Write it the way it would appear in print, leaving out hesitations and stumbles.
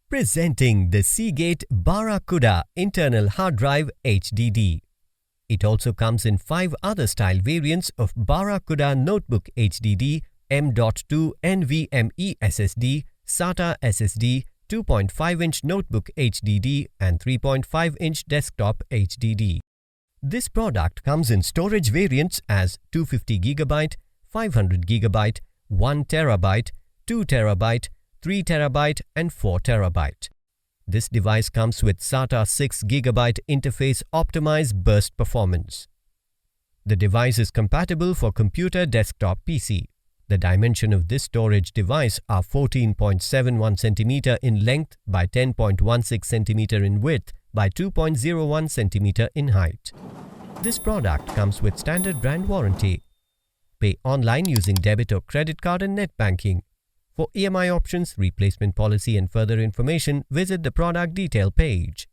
Presenting the Seagate Barracuda internal hard drive HDD. It also comes in 5 other style variants of Barracuda Notebook HDD, M.2 NVMe SSD, SATA SSD, 2.5-inch Notebook HDD and 3.5-inch Desktop HDD. This product comes in storage variants as 250GB, 500GB, 1TB, 2TB, 3TB and 4TB. This device comes with SATA 6GB interface optimized burst performance. The device is compatible for computer desktop PC. The dimension of this storage device are 14.71 cm in length by 10.16 cm in width by 2.01 cm in height. This product comes with standard brand warranty. Pay online using debit or credit card and net banking. For EMI options, replacement policy and further information, visit the product detail page.